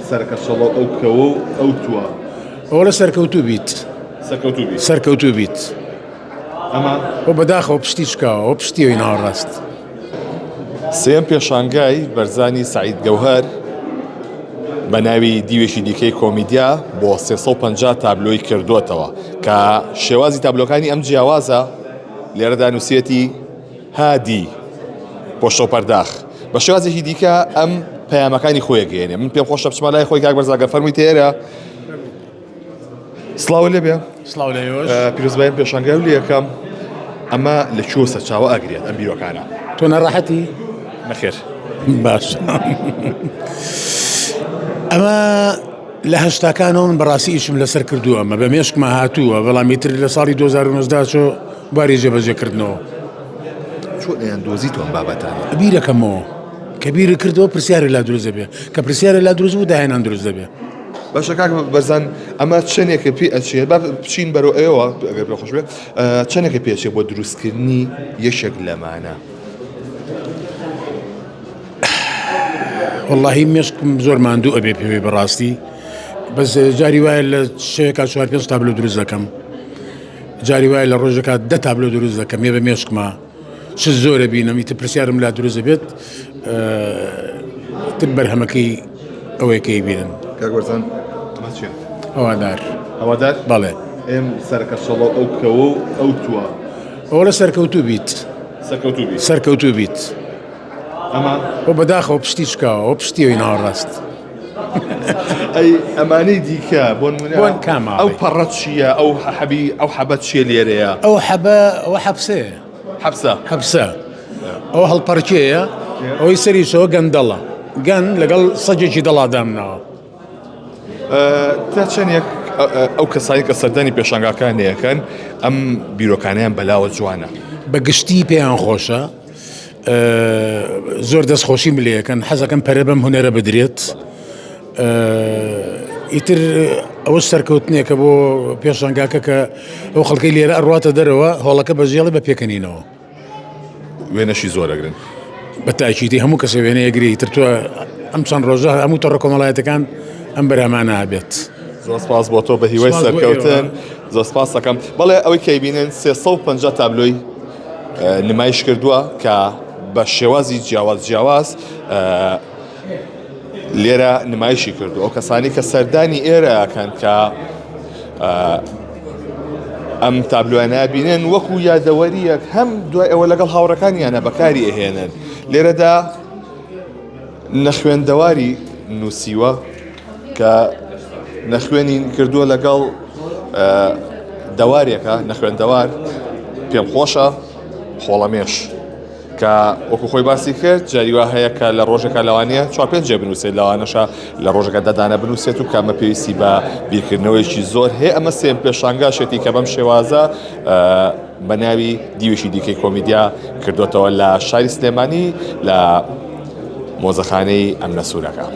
سەرکەشەڵە ئەو کەوە و ئەو تووە ئەوە سەرکەوتوو بیت سەرکەوتوو بیت ئەمە ئەو بەداخەوە پشتی چکاوە ئەو پشتیەوەی ناوەڕاست. سێم پێشانگای بەرزانی سعید گەوهەر بە ناوی دیوێشی دیکەی کۆمیدیا بۆ 350 تابلۆی کردوتەوە کە شێوازی تابلۆکانی ئەم جیاوازە لێرەدا نووسێتی هادی پۆشتە پەرداخ بە شێوازێکی دیکە ئەم پەیامەکانی خۆی گەێنێ. من پێم خۆشە بچمە لای خۆی کاک بەرزاگە فەرمووی تێرە سڵاو لێبێ سڵاو لەیۆش پیرۆزبایان پێشانگای و لە یەکەم ئەمە لە کوێ سەرچاوە ئەگرێت ئەم بیرۆکانە تۆ نەڕاحەتی نەخێر باش ئەمە لە هەشتاکانەوە من بەڕاستی ئیشم لەسەر کردووە ئەمە بە مێشکمە هاتووە بەڵامی تر لە ساڵی 2019 چۆ باری جێبەجێکردنەوە چۆن ئەیان دۆزی تۆم بابەتانە بیرەکەمەوە کە بیری کردەوە پرسیارە لا دروست دەبێ کە پرسیارە لا دروست بوو داهێنان دروست دەبێ. باشە کاک بەرزان ئەمە چەندێکە پێ ئەچێت با بچین بەرەوە ئێوە ئەگەر پێ خۆش بێت چەندێکە پێچێت بۆ دروستکردنی یەشێک لەمانە؟ واللهی مێشکم زۆر ماندوو ئەبێ پێوێ بەڕاستی بەس جاری وایە لە شەیەکا 4-5 تابلۆ دروست دەکەم جاری وایە لە ڕۆژێکا 10 تابلۆ دروست دەکەم ێ بە مێشکمە چ زۆرە بینم ئیتر پرسیارم لا دروست دەبێت تر بەرهەمەکەی ئەوەیەکەی بینن. کاک بەرزان ئەمە چییە؟ ئەوادار بەڵێ ئێم سەرکەشەڵە ئەو کەوە و ئەو تووە ئەوە لە سەرکەوتوو بیت سەرکەوتوو بیت ئەمە ئەو بەداخەوە پشتی چکاوە ئەو پشتیەوەی ناوەڕاست. ئەی ئەمانەی دیکە بۆ نمونە بۆن کامە ئەو پەڕەت چییە ئەو حەبی ئەو حەبەت چیە لێرەیە؟ ئەو حەبە ئەوە حەبسەیە حەبسە ئەوە هەڵپەرکێیە ئەوەی سەریشەوە گەندەڵە گەن لەگەڵ سەجێکی دەڵا دامناوە. تا چەندێک ئەو کەسانی کە سەردانی پێشانگاکانیەکەن ئەم بیرۆکانیان بەلاوە جوانە بەگشتی پێیان خۆشە زۆر دەستخۆشیم لێەکەن حەزەکەم پەرە بەم هونەرە بدرێت ئیتر ئەوە سەرکەوتنێکە بۆ پێشانگاکە کە ئەو خەڵکەی لێرە ئەڕاتە دەرەوە هۆڵەکە بەژێڵی بە پێکەنینەوە وێنەشی زۆرەگرن بە تاکیدی هەموو کەسە وێنە یەگری تر تۆ ئەم چەند ڕۆژە هەموو تۆڕە کۆمەڵایەتەکان ئەم بەرهەمانە هەبێت. زۆر سپاس بۆ تۆ بە هیوای سەرکەوتن زۆر سپاس دەکەم. بەڵێ ئەوەی کەی بینن 350 تابلۆی نمایش کردووە کە بە شێوازی جیاواز لێرە نمایشی کردو ئەو کەسانی کە سەردانی ئێرەکەن کە ئەم تابلۆیانە بینن وەکو یادەوەریەک هەم دوای ئەوە لەگەڵ هاوڕەکانیانە بەکاری ئەهێنن. لێرەدا نەخوێندەواری نووسیوە کە نەخوێنی کردووە لەگەڵ دەوارێکە نەخوێندەوار پێم خۆشە خۆڵەمێش کە وەکو خۆی باسی کرد جاریوا هەیە کە لە ڕۆژێکە لەوانەیە 4-5 جێ بنووسێت لەوانەشە لە ڕۆژەکە دەدانە بنووسێت و کامە پێویستی بە بیرکردنەوەیکی زۆر هەیە. ئەمە سێم پێشانگاشێتی کە بەم شێوازە بە ناوی دیوێشی دیکەی کۆمیدیا کردوتەوە لە شاری سلێمانی لە مۆزەخانەی ئەم نەسوورەکە.